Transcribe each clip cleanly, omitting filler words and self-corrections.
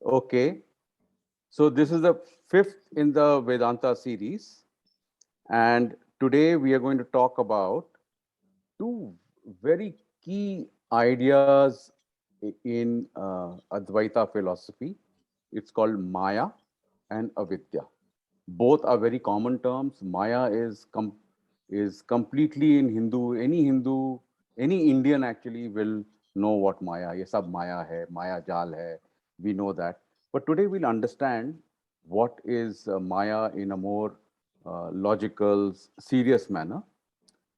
Okay, so this is the fifth in the Vedanta series, and today we are going to talk about two very key ideas in Advaita philosophy. It's called Maya and Avidya. Both are very common terms. Maya is completely in Hindu. Any Hindu, any Indian actually will know what Maya. Ye sab Maya hai, Maya Jal hai. We know that. But today we'll understand what is Maya in a more logical, serious manner.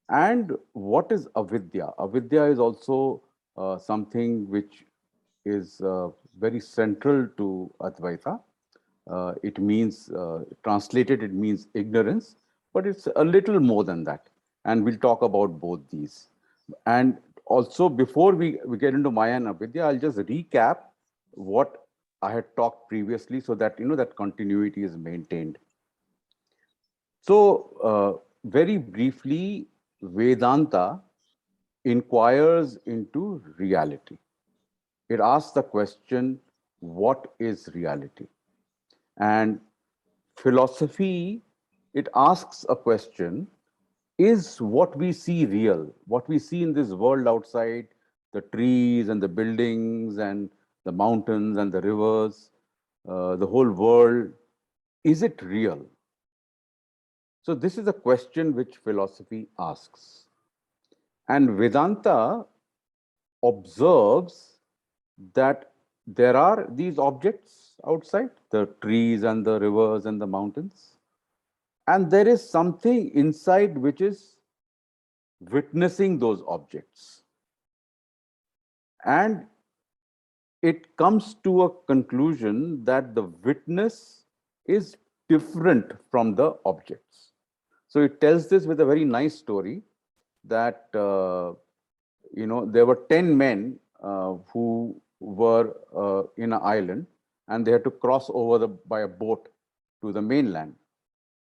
And what is avidya? Avidya is also something which is very central to Advaita. It means, translated, it means ignorance, but it's a little more than that. And we'll talk about both these. And also, before we get into Maya and Avidya, I'll just recap what I had talked previously so that, that continuity is maintained. So, very briefly, Vedanta inquires into reality. It asks the question, what is reality? And philosophy, it asks a question, is what we see real? What we see in this world outside, the trees and the buildings and the mountains and the rivers, the whole world, is it real? So, this is a question which philosophy asks. And Vedanta observes that there are these objects outside, the trees and the rivers and the mountains, and there is something inside which is witnessing those objects. And it comes to a conclusion that the witness is different from the objects. So it tells this with a very nice story that there were 10 men who were in an island, and they had to cross over by a boat to the mainland.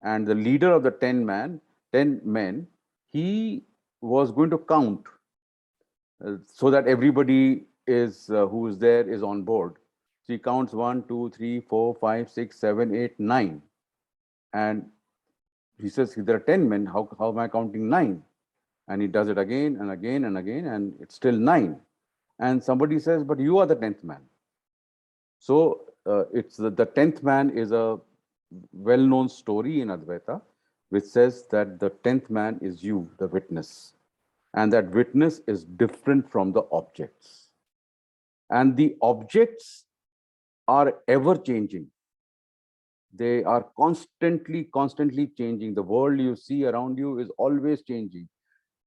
And the leader of the 10 men, he was going to count so that everybody is who is there is on board. So he counts 1, 2, 3, 4, 5, 6, 7, 8, 9. And he says, there are 10 men, how am I counting 9? And he does it again and again and again, and it's still 9. And somebody says, but you are the 10th man. So it's the 10th man is a well-known story in Advaita, which says that the 10th man is you, the witness. And that witness is different from the objects. And the objects are ever changing. They are constantly changing. The world you see around you is always changing.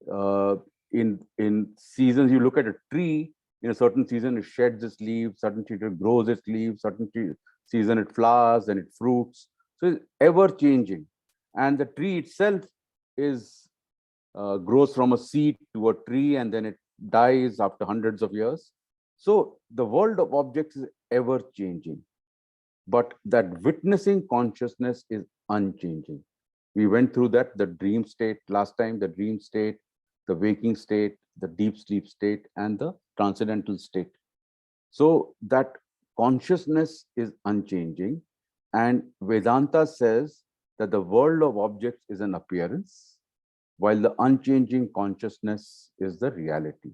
Uh, in seasons, you look at a tree. In a certain season, it sheds its leaves. Certain season, it grows its leaves. Certain season, it flowers and it fruits. So it's ever changing, and the tree itself is grows from a seed to a tree, and then it dies after hundreds of years. So the world of objects is ever changing, but that witnessing consciousness is unchanging. We went through that, the dream state last time, the dream state, the waking state, the deep sleep state, and the transcendental state. So that consciousness is unchanging. And Vedanta says that the world of objects is an appearance, while the unchanging consciousness is the reality.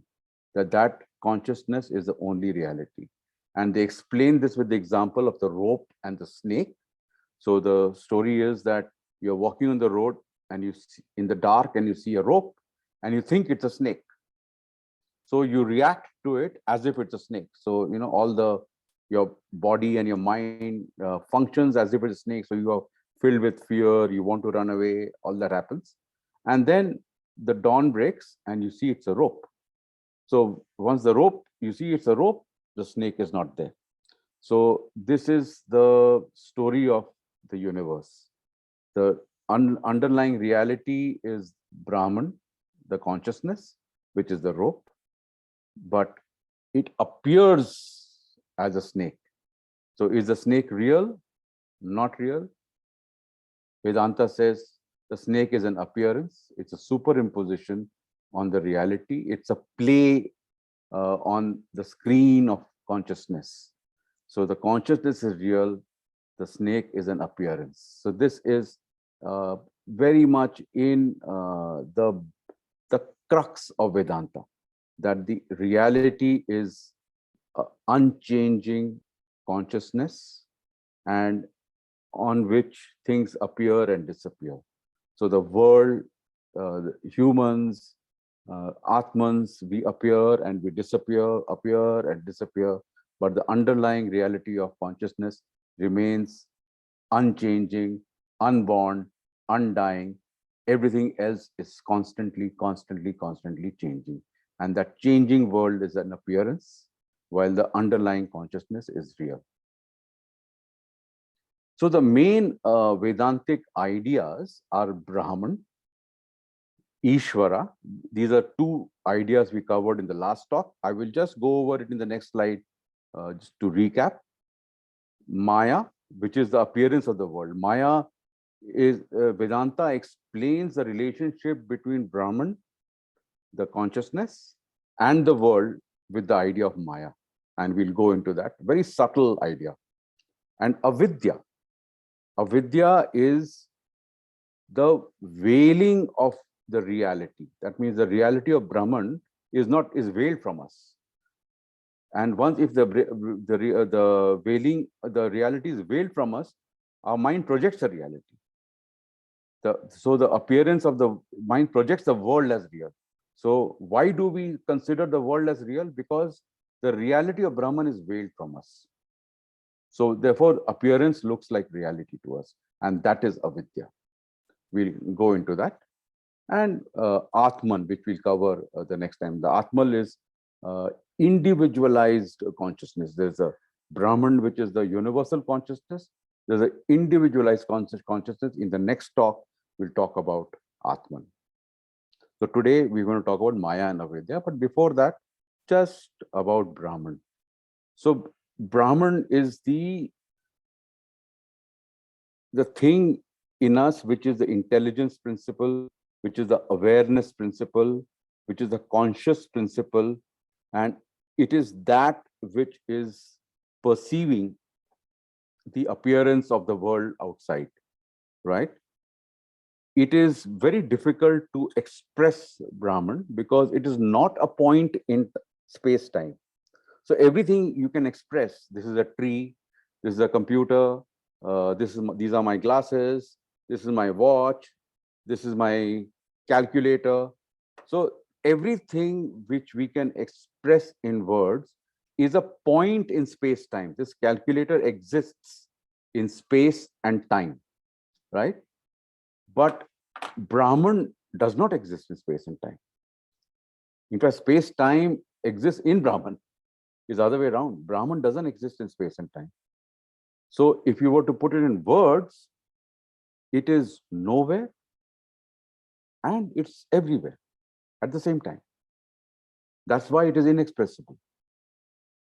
That consciousness is the only reality. And they explain this with the example of the rope and the snake. So the story is that you're walking on the road and you see in the dark and you see a rope and you think it's a snake. So you react to it as if it's a snake. So all your body and your mind functions as if it's a snake. So you are filled with fear, you want to run away, all that happens. And then the dawn breaks and you see it's a rope. So once you see it's a rope, the snake is not there. So this is the story of the universe. The underlying reality is Brahman, the consciousness, which is the rope, but it appears as a snake. So is the snake real? Not real. Vedanta says the snake is an appearance. It's a superimposition on the reality. It's a play on the screen of consciousness. So the consciousness is real, the snake is an appearance. So this is very much in the crux of Vedanta, that the reality is unchanging consciousness and on which things appear and disappear. So the world, the humans, Atmans, we appear and we disappear, appear and disappear, but the underlying reality of consciousness remains unchanging, unborn, undying. Everything else is constantly, constantly, constantly changing. And that changing world is an appearance, while the underlying consciousness is real. So the main Vedantic ideas are Brahman, Ishvara. These are two ideas we covered in the last talk. I will just go over it in the next slide just to recap. Maya, which is the appearance of the world. Maya is Vedanta explains the relationship between Brahman, the consciousness, and the world with the idea of Maya. And we'll go into that. Very subtle idea. And Avidya. Avidya is the veiling of the reality. That means the reality of Brahman is veiled from us. And once if the veiling, the reality is veiled from us, our mind projects the reality. So the appearance of the mind projects the world as real. So why do we consider the world as real? Because the reality of Brahman is veiled from us. So therefore, appearance looks like reality to us, and that is avidya. We'll go into that. And Atman, which we'll cover the next time. The Atman is individualized consciousness. There's a Brahman, which is the universal consciousness. There's an individualized consciousness. In the next talk, we'll talk about Atman. So today we're going to talk about Maya and Avidya, but before that, just about Brahman. So Brahman is the thing in us which is the intelligence principle, which is the awareness principle, which is the conscious principle, and it is that which is perceiving the appearance of the world outside, right? It is very difficult to express Brahman because it is not a point in space-time. So everything you can express, this is a tree, this is a computer, these are my glasses, this is my watch, this is my calculator. So everything which we can express in words is a point in space-time. This calculator exists in space and time, right? But Brahman does not exist in space and time. In fact, space-time exists in Brahman. Is the other way around. Brahman doesn't exist in space and time. So if you were to put it in words, it is nowhere and it's everywhere at the same time. That's why it is inexpressible.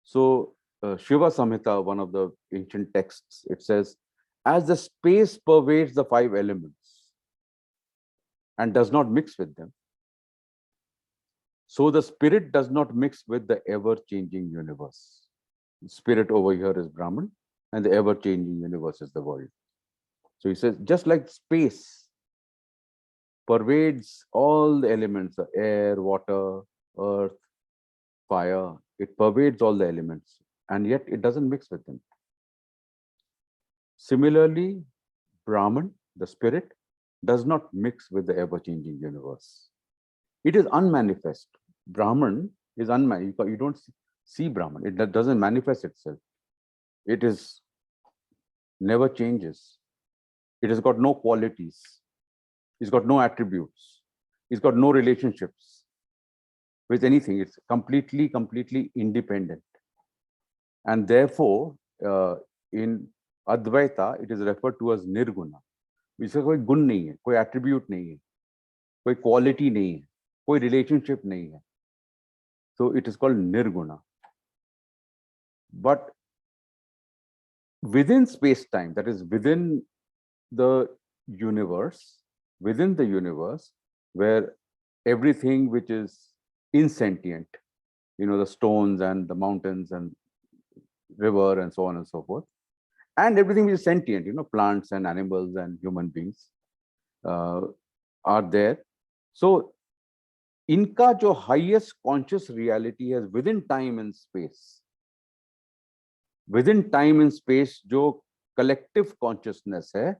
So Shiva Samhita, one of the ancient texts, it says, as the space pervades the five elements and does not mix with them, so the spirit does not mix with the ever-changing universe. Spirit over here is Brahman, and the ever-changing universe is the world. So he says, just like space pervades all the elements, the air, water, earth, fire, it pervades all the elements, and yet it doesn't mix with them. Similarly, Brahman, the spirit, does not mix with the ever-changing universe. It is unmanifest. Brahman is unmanifest. You don't see Brahman. It doesn't manifest itself. It is never changes. It has got no qualities. It's got no attributes. It's got no relationships with anything. It's completely, completely independent. And therefore, in Advaita, it is referred to as Nirguna. इसका कोई गुण नहीं है, कोई attribute नहीं है, कोई quality नहीं है, कोई relationship नहीं है. So it is called Nirguna. But within space-time, that is within the universe, where everything which is insentient, the stones and the mountains and river and so on and so forth. And everything which is sentient, plants and animals and human beings are there. So इनका जो highest conscious reality है within time and space. Within time and space, जो collective consciousness है,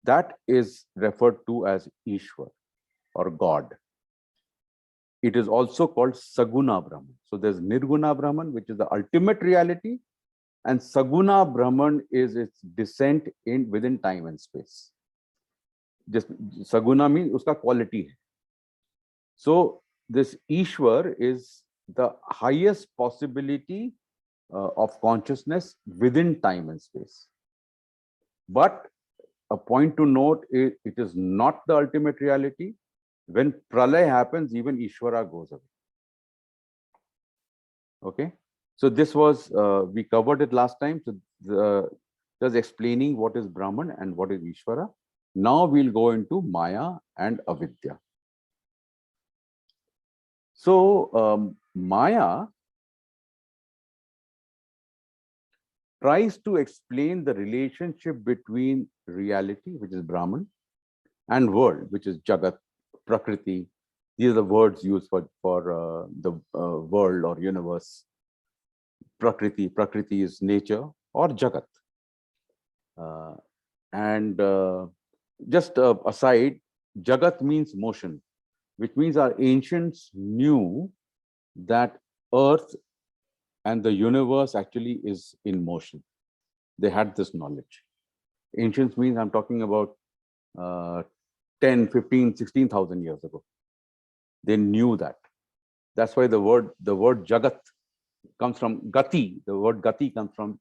that is referred to as Ishwar or God. It is also called Saguna Brahman. So there's Nirguna Brahman, which is the ultimate reality, and Saguna Brahman is its descent in within time and space. Just Saguna means uska quality hai. So this Ishwar is the highest possibility of consciousness within time and space. But a point to note is it is not the ultimate reality. When pralay happens, even Ishvara goes away. Okay. So this was, we covered it last time. So just explaining what is Brahman and what is Ishvara. Now we'll go into Maya and Avidya. So Maya tries to explain the relationship between reality, which is Brahman, and world, which is Jagat, Prakriti. These are the words used for the world or universe. Prakriti is nature or Jagat. Just aside, Jagat means motion, which means our ancients knew that Earth and the universe actually is in motion. They had this knowledge. Ancients means I'm talking about 10, 15, 16,000 years ago. They knew that. That's why the word Jagat comes from Gati. The word Gati comes from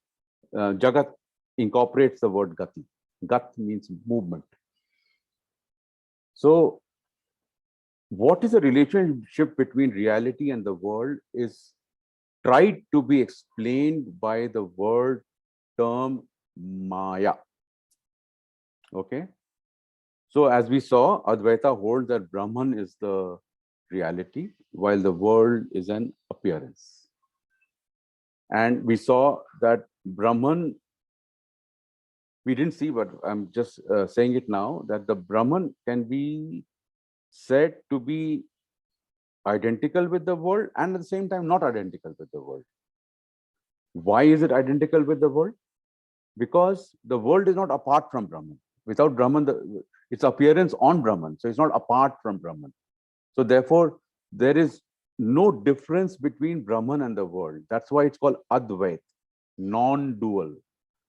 Jagat incorporates the word Gati. Gat means movement. So what is the relationship between reality and the world is tried to be explained by the word term Maya. Okay. So as we saw, Advaita holds that Brahman is the reality, while the world is an appearance. And we saw that Brahman, we didn't see, but I'm just saying it now, that the Brahman can be said to be identical with the world and at the same time not identical with the world. Why is it identical with the world? Because the world is not apart from Brahman. Without Brahman, its appearance on Brahman, so it's not apart from Brahman. So therefore, there is no difference between Brahman and the world. That's why it's called Advait, non-dual.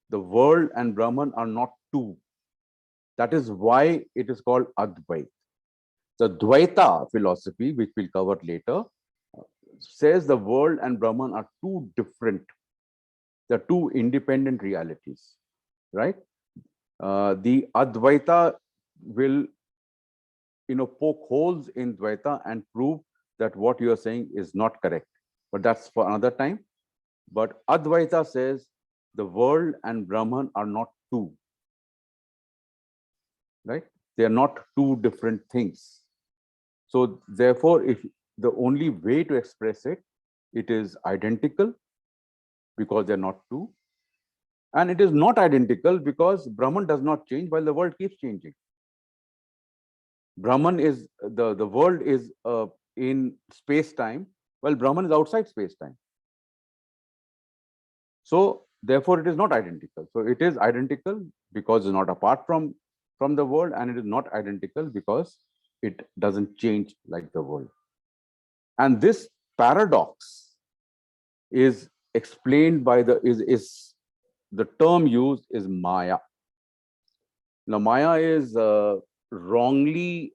The world and Brahman are not two. That is why it is called Advait. The Dvaita philosophy, which we'll cover later, says the world and Brahman are two different. They're two independent realities, right? The Advaita will, poke holes in Dvaita and prove that what you are saying is not correct. But that's for another time. But Advaita says the world and Brahman are not two, right? They are not two different things. So therefore, if the only way to express it, it is identical because they're not two. And it is not identical because Brahman does not change while the world keeps changing. Brahman is, the world is in space-time, while Brahman is outside space-time. So therefore, it is not identical. So it is identical because it's not apart from the world, and it is not identical because it doesn't change like the world. And this paradox is explained by the term used is Maya. Now, Maya is wrongly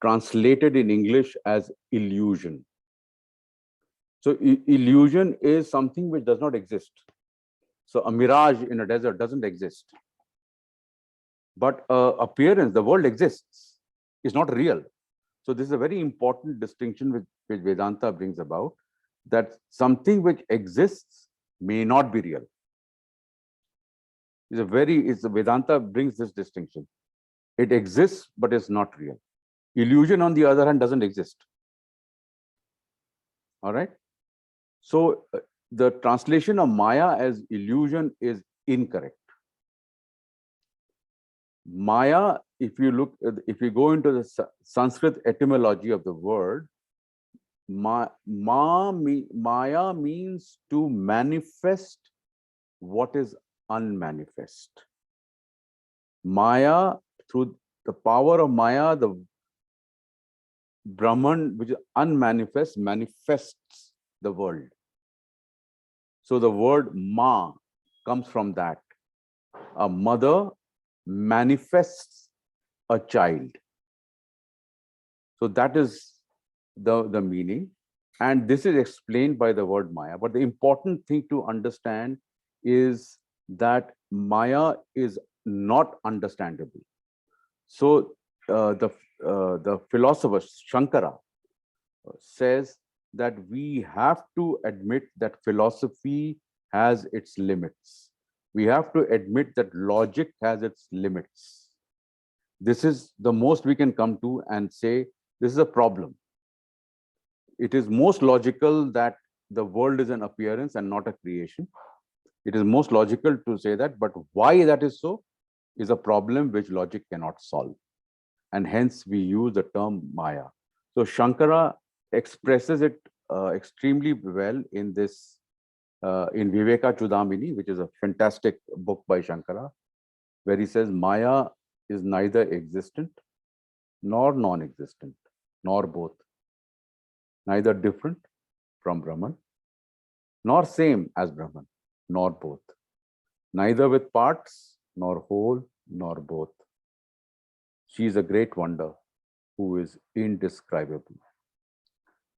translated in English as illusion. So illusion is something which does not exist. So a mirage in a desert doesn't exist. But appearance, the world exists, is not real. So this is a very important distinction which Vedanta brings about, that something which exists may not be real. Vedanta brings this distinction. It exists, but it's not real. Illusion, on the other hand, doesn't exist. All right. So the translation of Maya as illusion is incorrect. Maya, if you go into the Sanskrit etymology of the word, Maya means to manifest what is unmanifest. Maya, through the power of Maya, the Brahman, which is unmanifest, manifests the world. So the word Ma comes from that. A mother manifests a child. So that is the meaning. And this is explained by the word Maya. But the important thing to understand is that Maya is not understandable. So the philosopher Shankara says that we have to admit that philosophy has its limits. We have to admit that logic has its limits. This is the most we can come to and say, this is a problem. It is most logical that the world is an appearance and not a creation. It is most logical to say that, but why that is so is a problem which logic cannot solve. And hence we use the term Maya. So Shankara expresses it extremely well in this, in Viveka Chudamini, which is a fantastic book by Shankara, where he says Maya is neither existent nor non-existent, nor both, neither different from Brahman, nor same as Brahman, nor both, neither with parts, nor whole, nor both. She is a great wonder who is indescribable.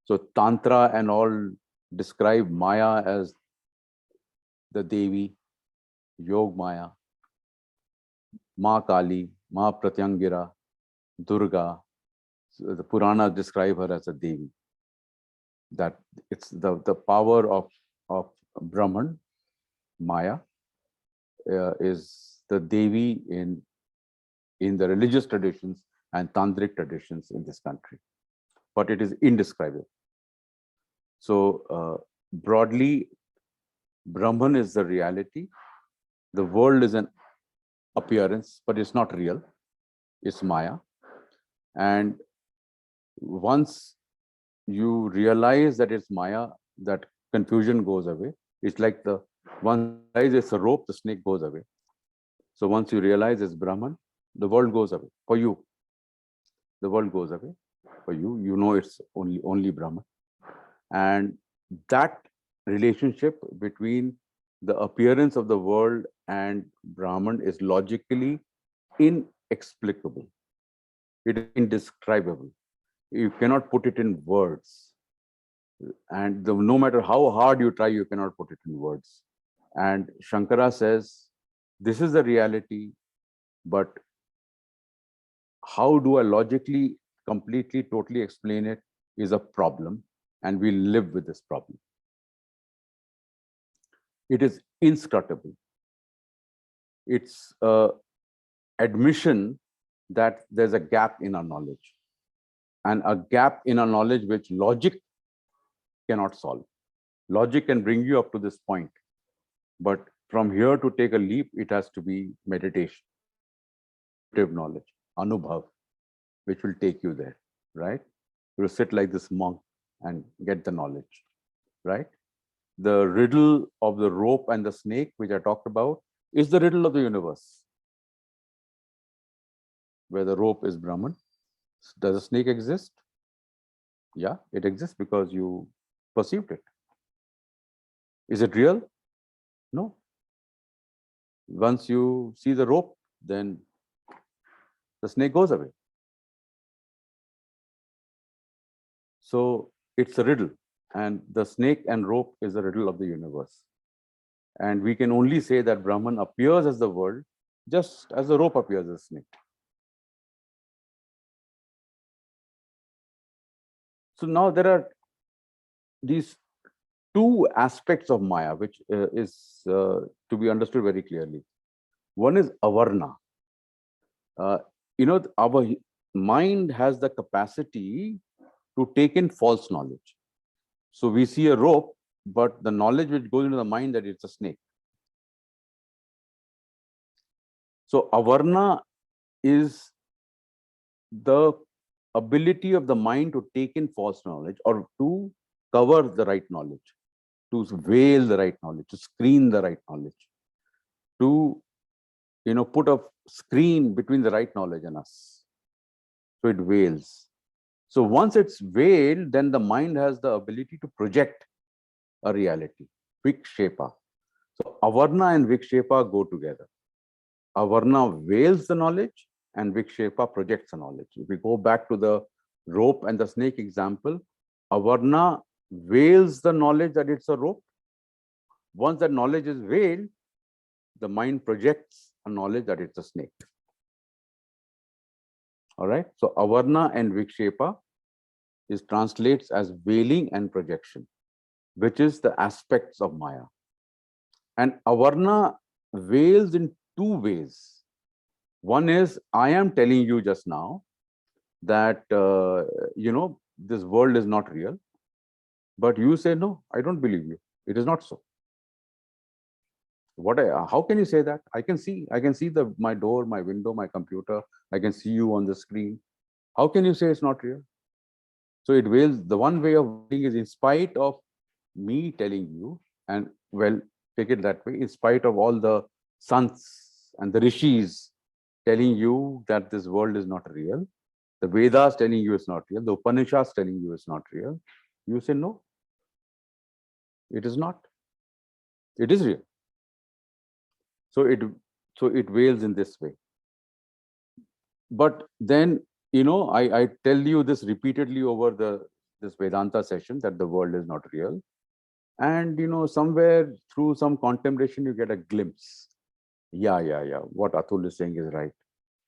So Tantra and all describe Maya as the Devi, Yog Maya, Ma Kali, Ma Pratyangira, Durga. So the Puranas describe her as a Devi. That it's the power of Brahman, Maya, is the Devi in the religious traditions and tantric traditions in this country. But it is indescribable. So broadly, Brahman is the reality. The world is an appearance, but it's not real. It's Maya. And once you realize that it's Maya, that confusion goes away. It's like once you realize it's a rope, the snake goes away. So once you realize it's Brahman, the world goes away for you. The world goes away for you. You know it's only Brahman. And that relationship between the appearance of the world and Brahman is logically inexplicable. It is indescribable. You cannot put it in words. And no matter how hard you try, you cannot put it in words. And Shankara says, this is the reality, but how do I logically, completely, totally explain it is a problem, and we live with this problem. It is inscrutable. It's admission that there's a gap in our knowledge, and a gap in our knowledge which logic cannot solve. Logic can bring you up to this point, but from here to take a leap, it has to be meditation, knowledge, anubhav, which will take you there, right? You will sit like this monk and get the knowledge, right? The riddle of the rope and the snake, which I talked about, is the riddle of the universe, where the rope is Brahman. Does a snake exist? Yeah, it exists because you perceived it. Is it real? No. Once you see the rope, then the snake goes away. So it's a riddle, and the snake and rope is a riddle of the universe. And we can only say that Brahman appears as the world, just as the rope appears as a snake. So now there are these two aspects of Maya, which is to be understood very clearly. One is avarna. Our mind has the capacity to take in false knowledge. So we see a rope but the knowledge which goes into the mind that it's a snake. So avarna is the ability of the mind to take in false knowledge or to cover the right knowledge, to veil the right knowledge, to screen the right knowledge, to put a screen between the right knowledge and us. So it veils. So once it's veiled, then the mind has the ability to project a reality, vikshepa. So avarna and vikshepa go together. Avarna veils the knowledge and vikshepa projects the knowledge. If we go back to the rope and the snake example, avarna veils the knowledge that it's a rope. Once that knowledge is veiled, the mind projects a knowledge that it's a snake. All right. So avarna and vikshepa translates as veiling and projection, which is the aspects of Maya. And avarna veils in two ways. One is, I am telling you just now that, this world is not real. But you say, no, I don't believe you. It is not so. How can you say that? I can see my door, my window, my computer. I can see you on the screen. How can you say it's not real? So it veils. The one way of veiling is in spite of me telling you, and well, take it that way, in spite of all the sants and the rishis telling you that this world is not real, the Vedas telling you it's not real, the Upanishads telling you it's not real, you say no, it is not. It is real. So it veils in this way. But then, I tell you this repeatedly over this Vedanta session that the world is not real. And somewhere through some contemplation, you get a glimpse. Yeah. What Atul is saying is right.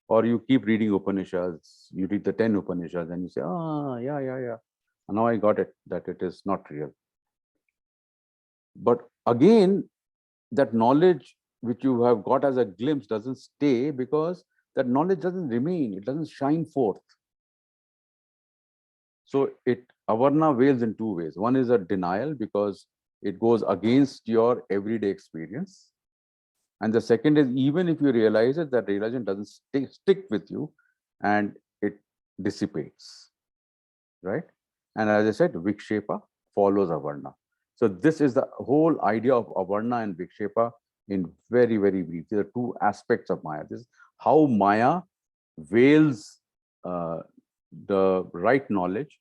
Or you keep reading Upanishads, you read the 10 Upanishads and you say, yeah. And now I got it, that it is not real. But again, that knowledge which you have got as a glimpse doesn't stay, because that knowledge doesn't remain, it doesn't shine forth. So avarna veils in two ways. One is a denial, because it goes against your everyday experience. And the second is, even if you realize it, that realization doesn't stick with you and it dissipates, right? And as I said, vikshepa follows avarna. So this is the whole idea of avarna and vikshepa in very, very brief. These are two aspects of Maya. This is how Maya veils the right knowledge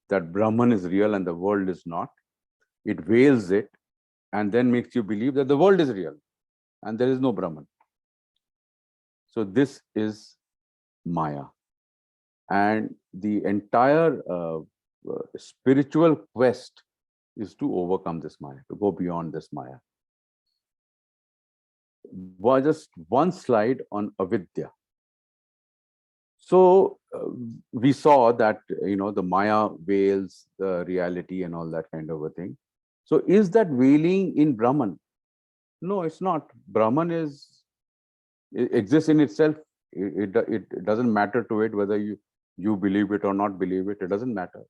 that Brahman is real and the world is not. It veils it and then makes you believe that the world is real and there is no Brahman. So this is Maya. And the entire spiritual quest is to overcome this Maya, to go beyond this Maya. Just one slide on Avidya. So we saw that, the Maya veils the reality and all that kind of a thing. So is that veiling in Brahman? No, it's not. Brahman exists in itself. It doesn't matter to it whether you believe it or not believe it. It doesn't matter.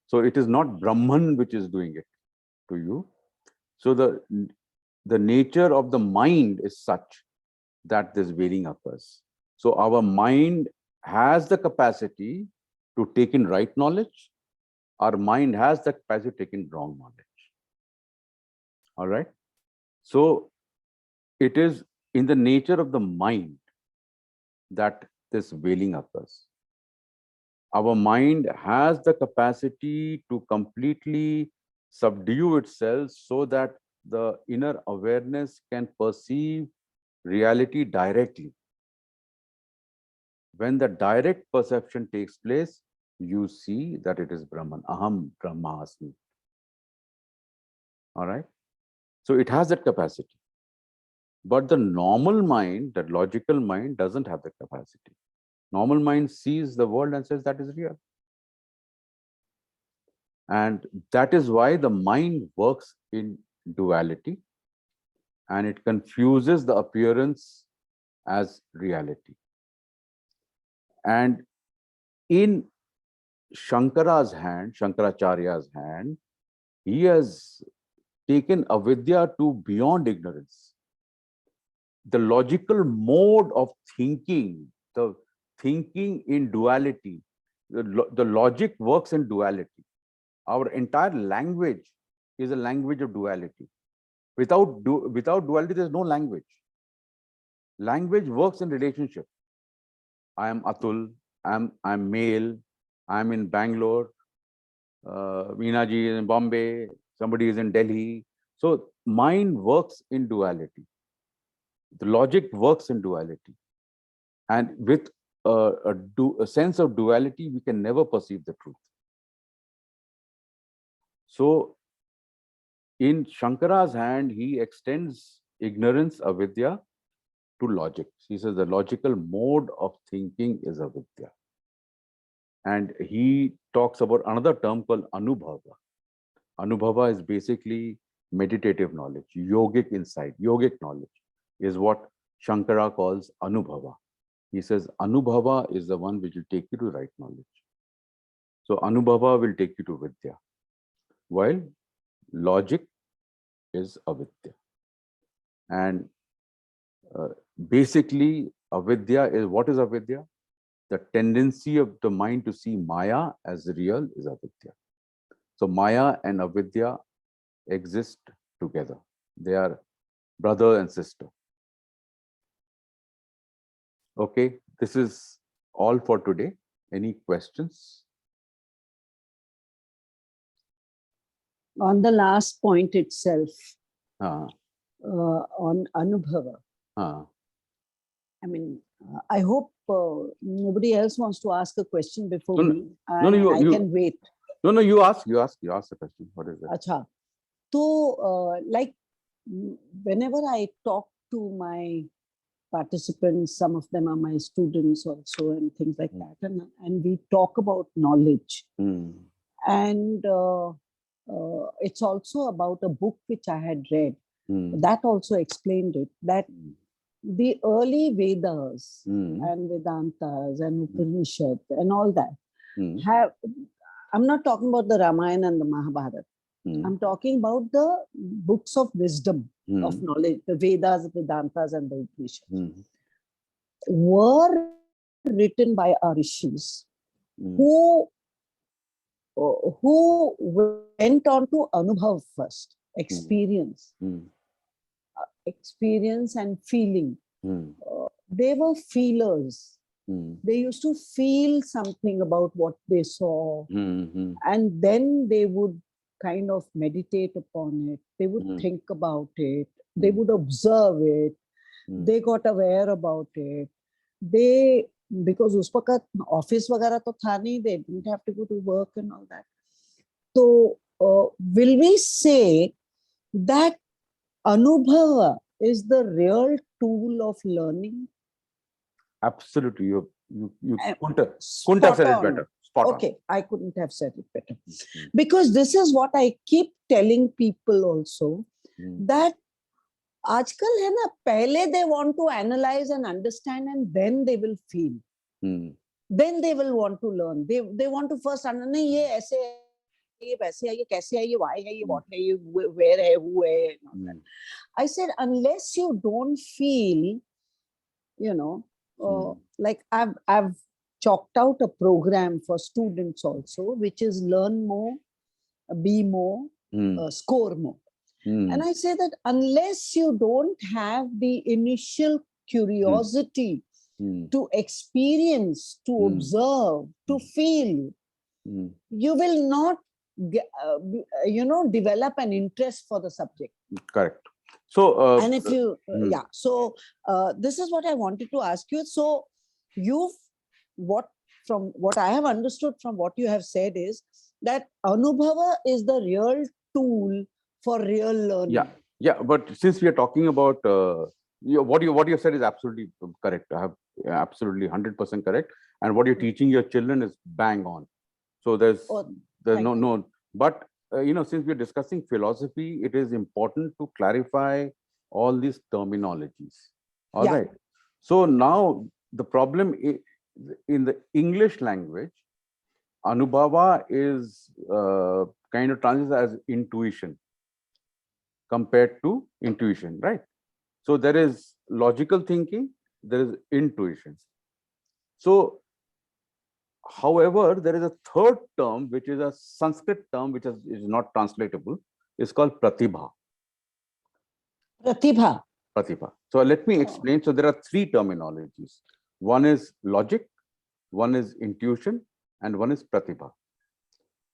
So it is not Brahman which is doing it to you. So the nature of the mind is such that this veiling occurs. So our mind has the capacity to take in right knowledge. Our mind has the capacity to take in wrong knowledge. All right. So it is in the nature of the mind that this veiling occurs. Our mind has the capacity to completely subdue itself so that the inner awareness can perceive reality directly. When the direct perception takes place, you see that it is Brahman. Aham Brahmasmi. All right. So it has that capacity. But the normal mind, that logical mind, doesn't have that capacity. Normal mind sees the world and says that is real. And that is why the mind works in duality and it confuses the appearance as reality. And in Shankaracharya's hand, He has taken avidya to beyond ignorance. The logical mode of thinking, the thinking in duality, the logic works in duality. Our entire language is a language of duality. Without duality, there's no language. Language works in relationship. I am Atul, I'm male, I'm in Bangalore, Meena ji is in Bombay, somebody is in Delhi. So mind works in duality. The logic works in duality. And with a sense of duality, we can never perceive the truth. So in Shankara's hand, he extends ignorance, avidya, to logic. He says the logical mode of thinking is avidya. And he talks about another term called anubhava. Anubhava is basically meditative knowledge, yogic insight, yogic knowledge is what Shankara calls anubhava. He says anubhava is the one which will take you to right knowledge. So anubhava will take you to vidya, while logic is avidya. And basically, avidya is, what is avidya? The tendency of the mind to see maya as real is avidya. So maya and avidya exist together. They are brother and sister. Okay, this is all for today. Any questions? On the last point itself, Uh, on Anubhava, I mean, I hope nobody else wants to ask a question before me. I can wait. No, you ask the question. What is it? Acha. So, like, whenever I talk to my participants, some of them are my students also, and things like that, and we talk about knowledge. And it's also about a book which I had read. That also explained it, that the early Vedas and Vedantas and Upanishads and all that have, I'm not talking about the Ramayana and the Mahabharata. I'm talking about the books of wisdom, of knowledge, the Vedas, Vedantas and the Upanishads were written by our rishis who went on to Anubhav first, experience and feeling. They were feelers. They used to feel something about what they saw, and then they would kind of meditate upon it. They would think about it. They would observe it. They got aware about it. They, because us waqt office वगैरह तो था नहीं, they didn't have to go to work and all that. So will we say that Anubhava is the real tool of learning? Absolutely. You couldn't have said it better. Spot on. Okay, I couldn't have said it better. Because this is what I keep telling people also, that आजकल है ना, पहले they want to analyze and understand and then they will feel. Then they will want to learn. They want to first understand, नहीं ये ऐसे है, ये वैसे है, ये कैसे है, ये why है, ये what है, ये where है, who है. I said, unless you don't feel, you know, like I've chalked out a program for students also, which is learn more, be more, score more. And I say that unless you don't have the initial curiosity to experience, to observe, to feel, you will not, develop an interest for the subject. Correct. So, and if you, so this is what I wanted to ask you. So, from what I have understood from what you have said is that Anubhava is the real tool for real learning. Yeah. But since we are talking about what you said is absolutely correct. I have absolutely 100% correct. And what you're teaching your children is bang on. So there's no. But since we're discussing philosophy, it is important to clarify all these terminologies. All right. So now the problem in the English language, Anubhava is kind of translates as intuition compared to intuition, right? So there is logical thinking, there is intuition. So, however, there is a third term, which is a Sanskrit term, which is not translatable. It's called pratibha. Pratibha. Pratibha. So let me explain. So there are three terminologies. One is logic, one is intuition, and one is pratibha.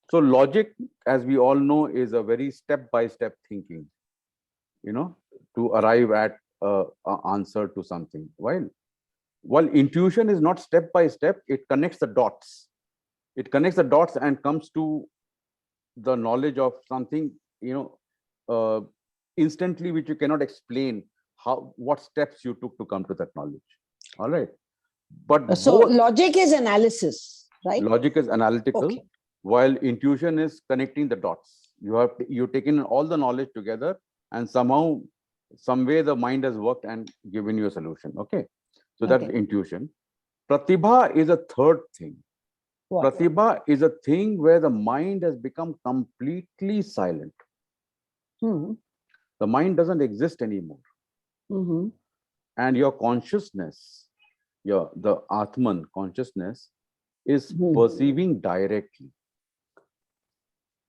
So logic, as we all know, is a very step-by-step thinking, to arrive at an answer to something. While intuition is not step by step, it connects the dots. It connects the dots and comes to the knowledge of something, instantly, which you cannot explain what steps you took to come to that knowledge. All right. But So both logic is analysis, right? logic is analytical, Okay. while intuition is connecting the dots. You've taken all the knowledge together, and somehow, some way, the mind has worked and given you a solution. Okay. So that's Okay. intuition. Pratibha is a third thing. What? Pratibha is a thing where the mind has become completely silent. Hmm. The mind doesn't exist anymore. Mm-hmm. And your consciousness, the Atman consciousness, is perceiving directly.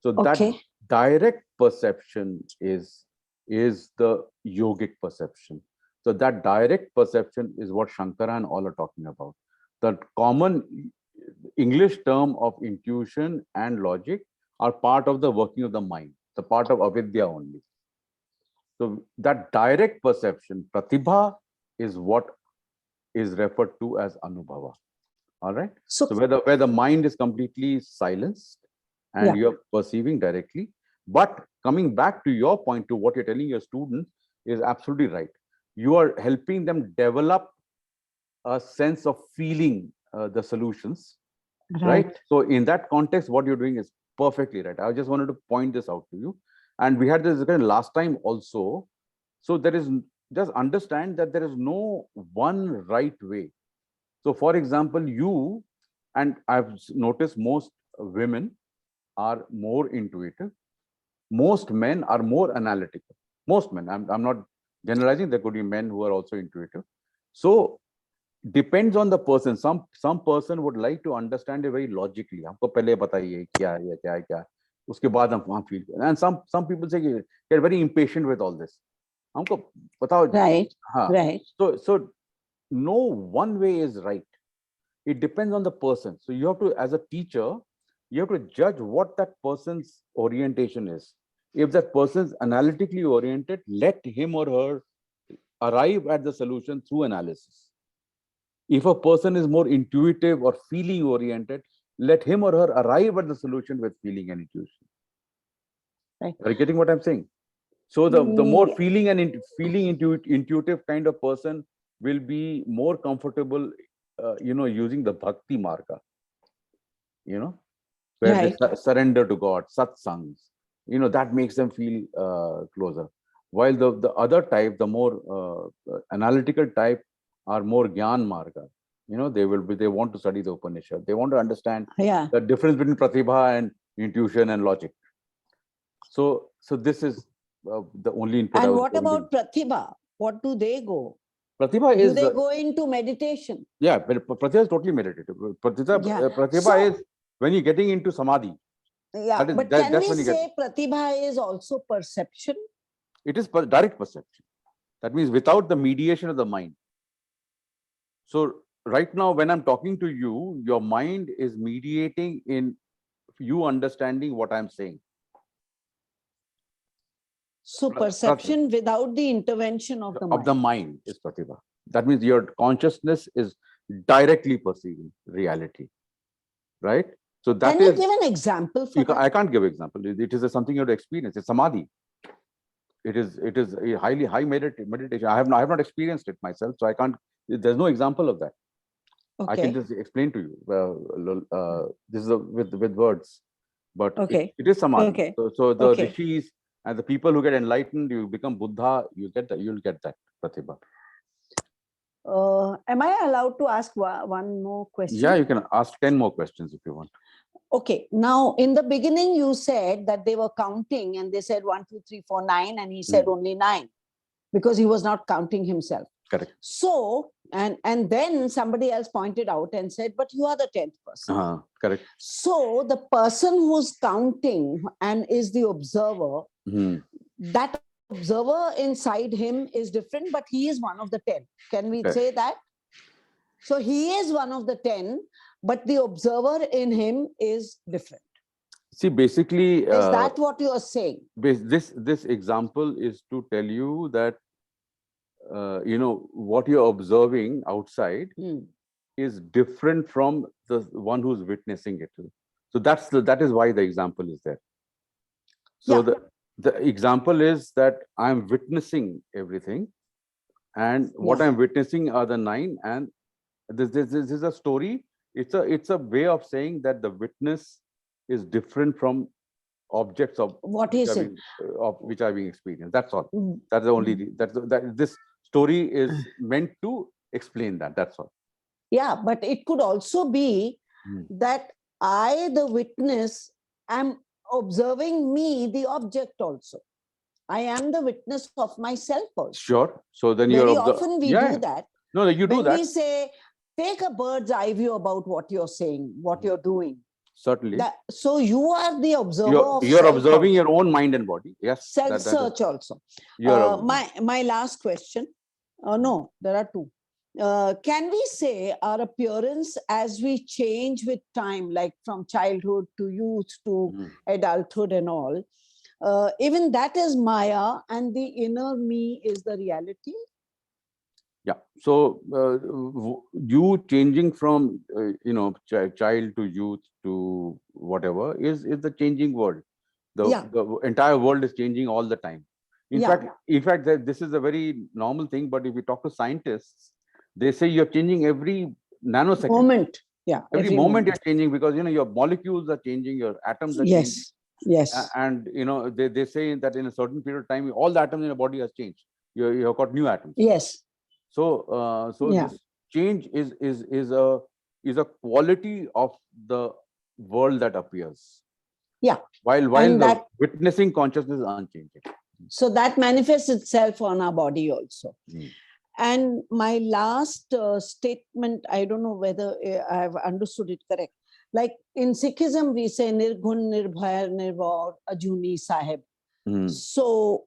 So that Okay. direct perception is the yogic perception. So that direct perception is what Shankara and all are talking about. The common English term of intuition and logic are part of the working of the mind, the part of avidya only. So that direct perception, pratibha, is what is referred to as anubhava. All right. So So where the mind is completely silenced and you're perceiving directly. But coming back to your point, to what you're telling your students, is absolutely right. You are helping them develop a sense of feeling the solutions, right? So in that context, what you're doing is perfectly right. I just wanted to point this out to you. And we had this discussion last time also. So there is, just understand that there is no one right way. So for example, you, and I've noticed most women are more intuitive. Most men are more analytical. Most men, I'm not generalizing, there could be men who are also intuitive. So depends on the person. Some person would like to understand it very logically. हमको पहले बताइए क्या है क्या है क्या उसके बाद हम वहाँ feel. And some people say get very impatient with all this. हमको बताओ. right. हाँ. Right. So no one way is right. It depends on the person. So you have to, as a teacher, you have to judge what that person's orientation is. If that person's analytically oriented, let him or her arrive at the solution through analysis. If a person is more intuitive or feeling oriented, let him or her arrive at the solution with feeling and intuition. Right. Are you getting what I'm saying? So the more feeling and intuitive kind of person will be more comfortable, using the bhakti marga, where Right. they surrender to God, satsangs, that makes them feel closer. While the other type, the more analytical type, are more gyan marga. They want to study the Upanishad. They want to understand the difference between pratibha and intuition and logic. So this is the only input. And what about pratibha? What do they go? Pratibha is. Do they go into meditation? Yeah, but pratibha is totally meditative. Pratibha is when you're getting into samadhi. Yeah, but can we say pratibha is also perception? It is direct perception. That means without the mediation of the mind. So right now, when I'm talking to you, your mind is mediating in you understanding what I'm saying. So perception without the intervention of the mind is pratibha. That means your consciousness is directly perceiving reality, right? So that Can you give an example for that? I can't give an example. It is something you have to experience. It's samadhi. It is a high meditation. I have not experienced it myself, so I can't. There's no example of that. Okay. I can just explain to you. This is with words, but it is samadhi. Okay. So the rishis and the people who get enlightened, you become Buddha. You'll get that pratibha. Am I allowed to ask one more question? Yeah, you can ask 10 more questions if you want. Okay, now in the beginning you said that they were counting and they said 1, 2, 3, 4, 9, and he said only 9 because he was not counting himself. Correct. So, and then somebody else pointed out and said, but you are the 10th person. Correct. So the person who's counting and is the observer, that observer inside him is different, but he is one of the 10. Can we say that? So he is one of the 10, but the observer in him is different. See, basically, is that what you are saying? This example is to tell you that what you're observing outside is different from the one who's witnessing it. So that is why the example is there. So the example is that I'm witnessing everything, and what I'm witnessing are the 9, and this is a story. It's a way of saying that the witness is different from objects of what he said which are being experienced. That's all. That's the only that this story is meant to explain that. That's all. Yeah, but it could also be that I, the witness, am observing me, the object also. I am the witness of myself also. Sure. So then very often we do that. No, you do when that. We say, take a bird's eye view about what you're saying, what you're doing. Certainly. So you are the observer. You're observing your own mind and body. Yes. Self-search also. My last question. No, there are two. Can we say our appearance as we change with time, like from childhood to youth to adulthood and all, even that is Maya and the inner me is the reality? Yeah. So you changing from child to youth to whatever is the changing world. The entire world is changing all the time. In fact, this is a very normal thing. But if we talk to scientists, they say you're changing every nanosecond. Moment. Yeah. Every moment you're changing because your molecules are changing, your atoms are changing. Yes. And they say that in a certain period of time, all the atoms in your body has changed. You have got new atoms. Yes. So this change is a quality of the world that appears. Yeah. While the witnessing consciousness is unchanging. So that manifests itself on our body also. And my last statement, I don't know whether I have understood it correct. Like in Sikhism, we say Nirgun, Nirbhaya, Nirvaur, Ajuni Sahib. So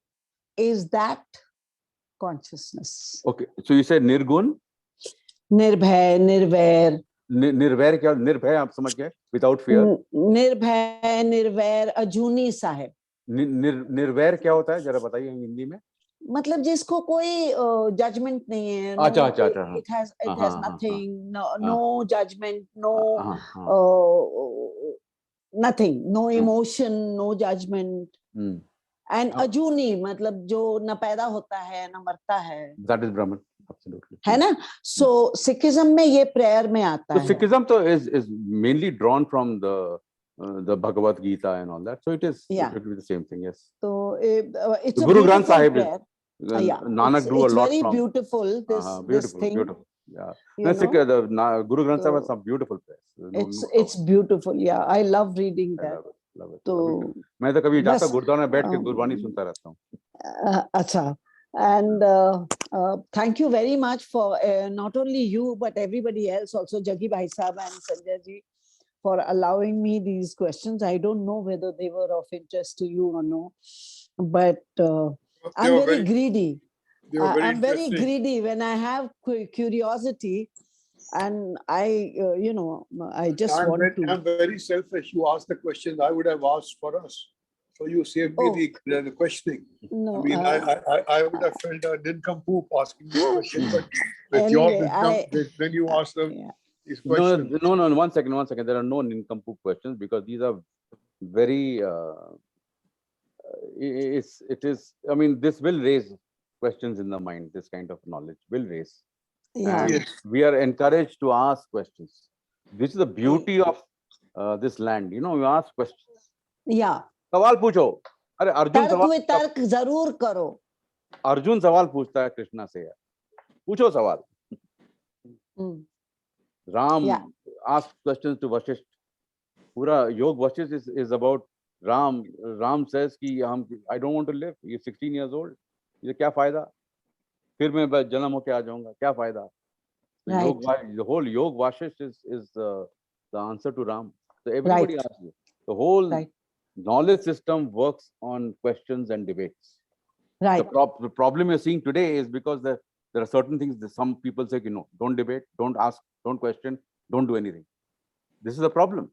is that consciousness? Okay. So you said Nirgun? Nirbhay, Nirvair. Nirvair kya? Nirbhay, aap samajh gaye? Without fear. Nirbhay, Nirvair, Ajuni Sahib. निर्वैर क्या होता है जरा बताइए हिंदी में मतलब जिसको कोई judgement नहीं है अच्छा it has nothing no judgment nothing no emotion no judgment and ajuni मतलब जो न पैदा होता है न मरता है that is Brahman absolutely है ना so Sikhism में ये prayer में आता है Sikhism तो is mainly drawn from the Bhagavad Gita and all that. So it is it will be the same thing, yes. So it's a Guru Granth Sahib prayer. Nanak drew a lot very from. Beautiful. This thing. Beautiful. Yeah. The Guru Granth Sahib has some beautiful prayers. It's beautiful. Yeah, I love reading that. Love it. So मैं तो कभी जाता गुरुद्वारा में बैठ के गुरबानी सुनता रहता हूँ. अच्छा. And thank you very much for not only you but everybody else, also Jaggi Bhai Sahab and Sanjay ji, for allowing me these questions. I don't know whether they were of interest to you or no, but I'm very greedy. I'm very greedy when I have curiosity, and I just want to. I'm very selfish. You asked the question, I would have asked for us. So you saved me the questioning. No, I mean, I would have felt a nincompoop asking this question, but with anyway, your wisdom, when you ask them these questions. No, 1 second. There are no nincompoop questions because these are very. It is. I mean, this will raise questions in the mind. This kind of knowledge will raise. Yeah. And we are encouraged to ask questions. This is the beauty of this land. You ask questions. Yeah. सवाल पूछो अरे तर्क जरूर करो अर्जुन सवाल पूछता है कृष्णा से पूछो सवाल Ram asked questions to Vasishtha Pura Yog Vashist is about Ram. Ram says कि I don't want to live. He's 16 years old. ये क्या फायदा? फिर मैं जन्म होके आ जाऊंगा. क्या फायदा? So Right. the whole Yog Vashist is the answer to Ram. So everybody asks you. The whole knowledge system works on questions and debates. Right. The problem you're seeing today is because there are certain things that some people say, don't debate, don't ask, don't question, don't do anything. This is the problem.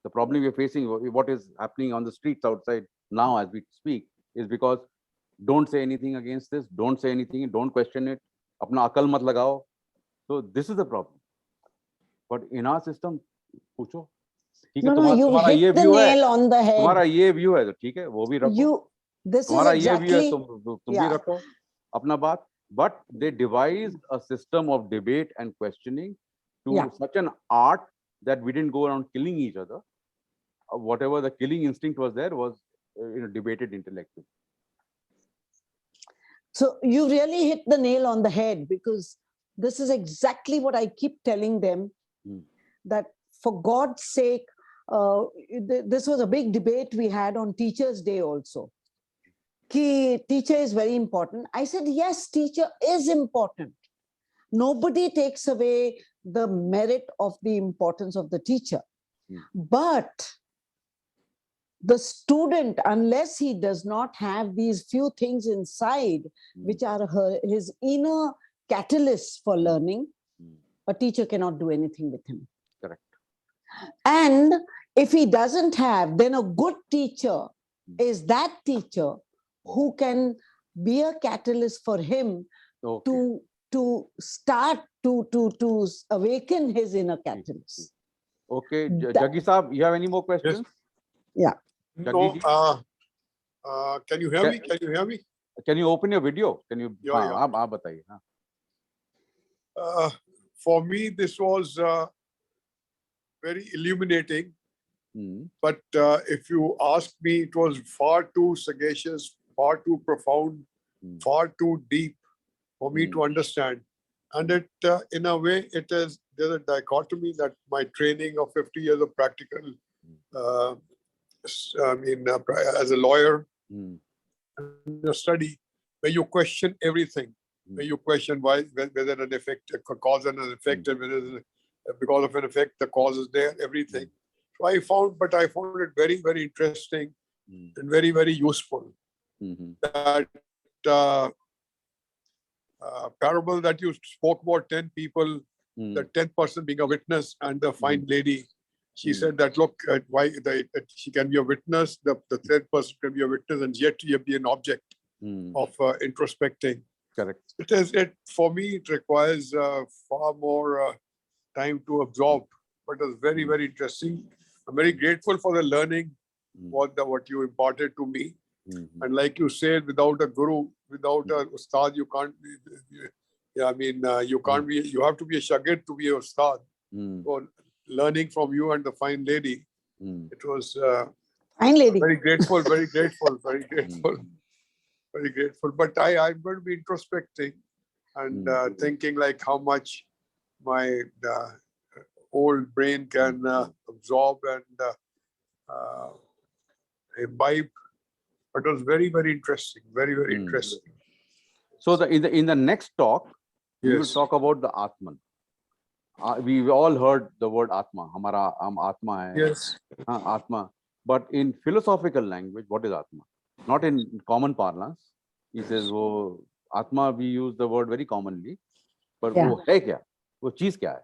The problem we're facing, what is happening on the streets outside now as we speak, is because don't say anything against this, don't say anything, don't question it, apna akal mat lagao. So this is the problem. But in our system, पूछो, ठीक है, No, you तुम्हारा ये hit the view है, nail on the head. तुम्हारा ये view है, तो ठीक है, वो भी रखो. This is तुम्हारा ये view है, exactly. तुम भी रखो अपना बात. But they devised a system of debate and questioning to such an art that we didn't go around killing each other. Whatever the killing instinct was there was debated intellectually. So you really hit the nail on the head, because this is exactly what I keep telling them, that for God's sake, this was a big debate we had on Teachers' Day also. Ki teacher is very important. I said, yes, teacher is important. Nobody takes away the merit of the importance of the teacher. But the student, unless he does not have these few things inside, which are his inner catalysts for learning, a teacher cannot do anything with him. Correct. And if he doesn't have, then a good teacher is that teacher who can be a catalyst for him to start to awaken his inner catalyst. Okay, Jaggi Saab, you have any more questions? Yeah. No, can you hear me? Can you hear me? Can you open your video? Can you? Yeah. आप बताइए. For me, this was very illuminating. But if you ask me, it was far too sagacious, far too profound, far too deep for me to understand. And it, in a way, there's a dichotomy that my training of 50 years of practical, as a lawyer, the study, where you question everything, where you question whether an effect, a cause and an effect, and whether because of an effect, the cause is there, everything. So I found it very, very interesting and very, very useful. That parable that you spoke about 10 people, the 10th person being a witness, and the fine lady, she said that, look, she can be a witness, the 10th person can be a witness, and yet she be an object of introspecting. Correct. For me, it requires far more time to absorb, but it was very, very interesting. I'm very grateful for the learning, what you imparted to me. And like you said, without a guru, without a ustad, you can't be, you can't be, you have to be a shagird to be a ustad. So learning from you and the fine lady, it was fine lady. Very grateful, very grateful, very grateful, very grateful. But I'm going to be introspecting and thinking like how much my old brain can absorb and imbibe. But it was very, very interesting. Very, very interesting. So in the next talk, we will talk about the Atman. We've all heard the word Atma. Hamara Atma hai. Yes. Atma. But in philosophical language, what is Atma? Not in common parlance. He says, Atma, we use the word very commonly. But वो है क्या? वो चीज क्या है?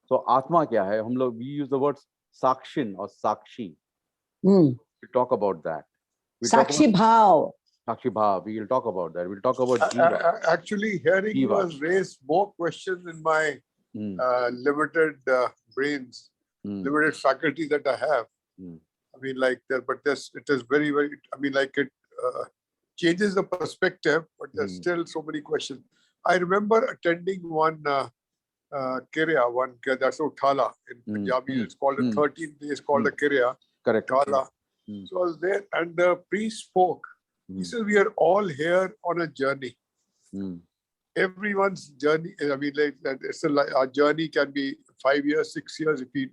So Atma क्या है? We use the words Sakshin or Sakshi. We talk about that. Sakshi Bhav. Sakshi Bhav. We will talk about that. We'll talk about Jiva. Actually, hearing you has raised more questions in my limited brains, limited faculty that I have. I mean, like that, but it is very, very, I mean, like it changes the perspective, but there's still so many questions. I remember attending one Kirya, that's Uthala in Punjabi. It's called the 13th day, it's called a Kirya. Correct. Uthala. So I was there, and the priest spoke. He said, we are all here on a journey. Everyone's journey, I mean, like that. Our journey can be 5 years, 6 years. If we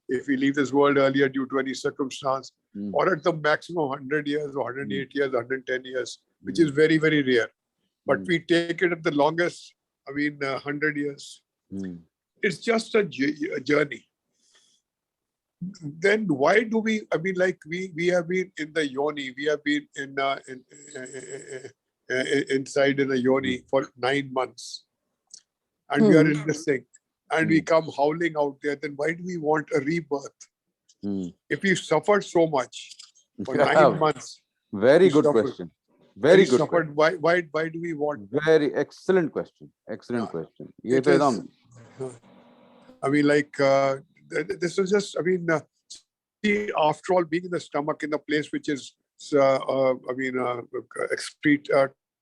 if we leave this world earlier due to any circumstance, Mm. or at the maximum 100 years or 108 years, 110 years, which is Mm. very, very rare. But Mm. we take it at the longest, 100 years. Mm. It's just a journey. Then why do we, we have been in the yoni, we have been inside in the yoni for 9 months. And we are in this thing. And we come howling out there. Then why do we want a rebirth? Mm. If we've suffered so much for Yeah. 9 months, Very we good suffered. question. Very good suffered. question. Why do we want? Very excellent question. Excellent question. ये It तो is, एकदम this is just, see, after all, being in the stomach, in the place which is, excrete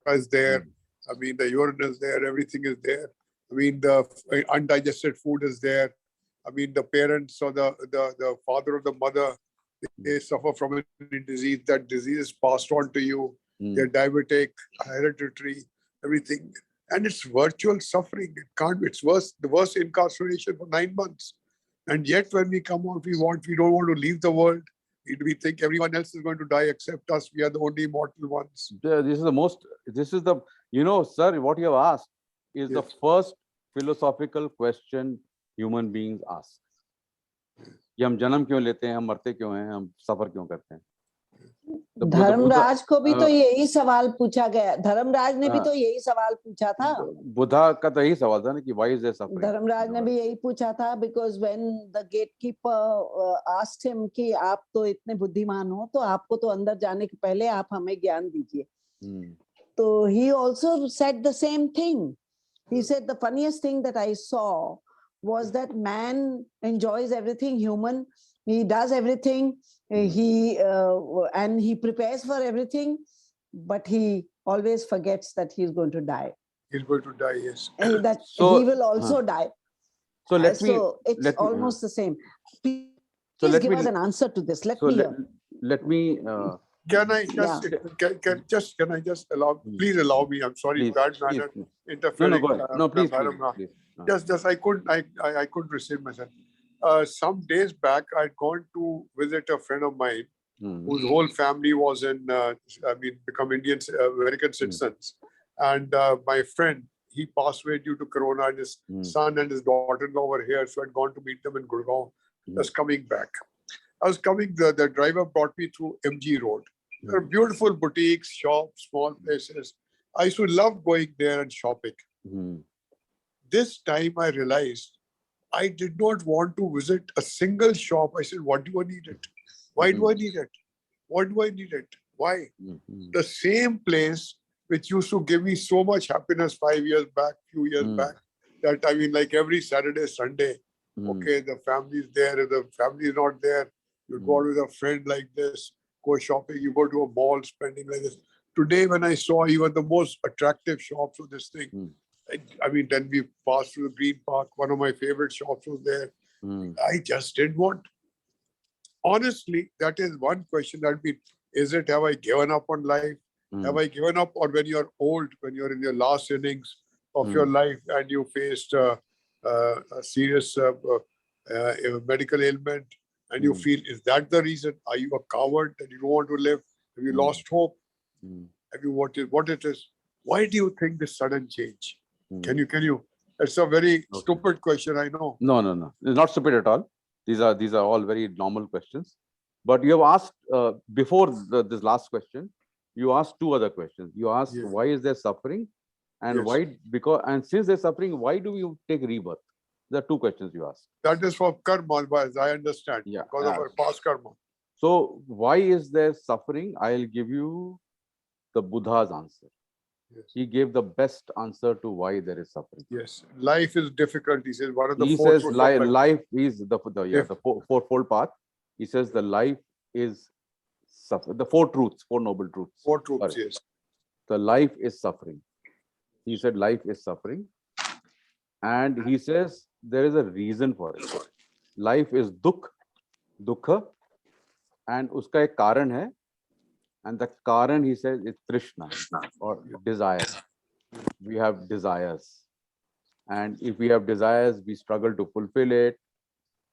is there. The urine is there. Everything is there. The undigested food is there. The parents or the father or the mother, they suffer from a disease. That disease is passed on to you. They're diabetic, hereditary, everything. And it's virtual suffering. It can't be. It's worse. The worst incarceration for 9 months. And yet when we come out, we don't want to leave the world. We think everyone else is going to die except us. We are the only mortal ones. This is the, sir, what you have asked is the first philosophical question human beings ask. कि हम जन्म क्यों लेते हैं, हम मरते क्यों हैं, हम सफर क्यों करते हैं. धर्मराज को भी तो यही सवाल पूछा गया. धर्मराज ने भी तो यही सवाल पूछा था. बुद्धा का तो यही सवाल था ना कि why is there suffering. Dharmaraj ने भी यही पूछा था, because when the gatekeeper asked him कि आप तो इतने बुद्धिमान हो, तो आपको तो अंदर जाने के पहले आप हमें ज्ञान दीजिए. तो he also said the same thing. He said the funniest thing that I saw was that man enjoys everything human. He does everything. And he prepares for everything, but he always forgets that he's going to die. He's going to die, yes. And that he will also die. So it's almost the same. Please give us an answer to this. Let me. Can I just allow? Please allow me. I'm sorry, bad manner, interfering. No, please. Just I couldn't receive myself. Some days back, I'd gone to visit a friend of mine whose whole family was become American citizens. And my friend, he passed away due to Corona, and his son and his daughter-in-law were here. So I'd gone to meet them in Gurgaon. Just coming back. I was coming, the driver brought me through MG Road. There are beautiful boutiques, shops, small places. I used to love going there and shopping. This time I realized I did not want to visit a single shop. I said, what do I need it? Why do I need it? What do I need it? Why? The same place which used to give me so much happiness 5 years back, few years back, that like every Saturday, Sunday, okay, the family is there. If the family is not there, you go out with a friend like this, go shopping, you go to a mall, spending like this. Today, when I saw even the most attractive shops of this thing, then we passed through the Green Park. One of my favorite shops was there. I just didn't want. Honestly, that is one question that have I given up on life? Have I given up? Or when you're old, when you're in your last innings of your life and you faced a serious medical ailment and you feel, is that the reason? Are you a coward that you don't want to live? Have you lost hope? Have you what it is? Why do you think this sudden change? Can you? It's a very stupid question, I know. No. It's not stupid at all. These are all very normal questions. But you have asked before this last question, you asked two other questions. You asked why is there suffering, and since there's suffering, why do we take rebirth? There are two questions you asked. That is for karma, as I understand, because of our past karma. So why is there suffering? I'll give you the Buddha's answer. He gave the best answer to why there is suffering. Yes, life is difficult. He says one of the he says life is the fourfold path. He says the life is suffering. The four noble truths. Four truths, yes. The life is suffering. He said life is suffering, and he says there is a reason for it. Life is dukha, and uska ek karan hai. And the karan, he says, is trishna, or desire. We have desires. And if we have desires, we struggle to fulfill it.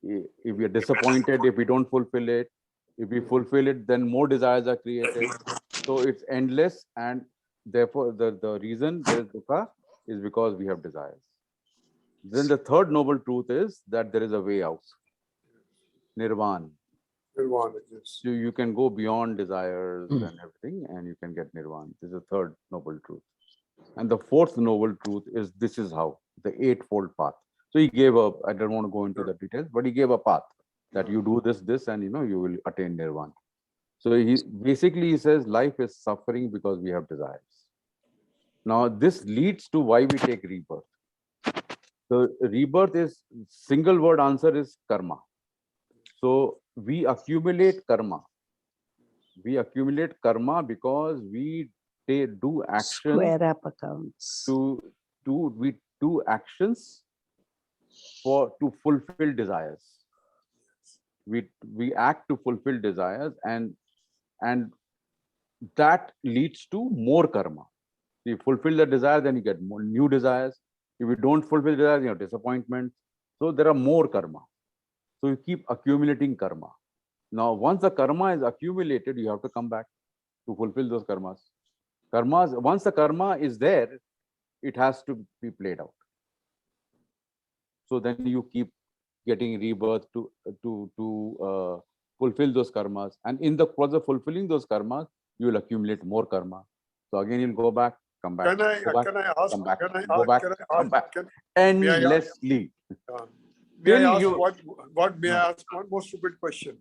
If we are disappointed, if we don't fulfill it, if we fulfill it, then more desires are created. So it's endless, and therefore the reason there is dukkha is because we have desires. Then the third noble truth is that there is a way out. Nirvana. Nirvana, yes. So you can go beyond desires and everything, and you can get nirvana. This is the third noble truth. And the fourth noble truth is this is how, the eightfold path. So he gave a, I don't want to go into the details, but he gave a path that you do this, and you will attain nirvana. So he says life is suffering because we have desires. Now this leads to why we take rebirth. So rebirth is, single word answer is karma. So we accumulate karma. We accumulate karma because we do action. Square up accounts. We do actions to fulfill desires. We act to fulfill desires, and that leads to more karma. You fulfill the desire, then you get more new desires. If you don't fulfill desires, you have disappointment. So there are more karma. So you keep accumulating karma. Now, once the karma is accumulated, you have to come back to fulfill those karmas. Once the karma is there, it has to be played out. So then you keep getting rebirth to fulfill those karmas. And in the process of fulfilling those karmas, you will accumulate more karma. So again, you'll go back, come back. Can I ask? Come back, Can I go back, come back. Endlessly. May I ask what may I ask one more stupid question?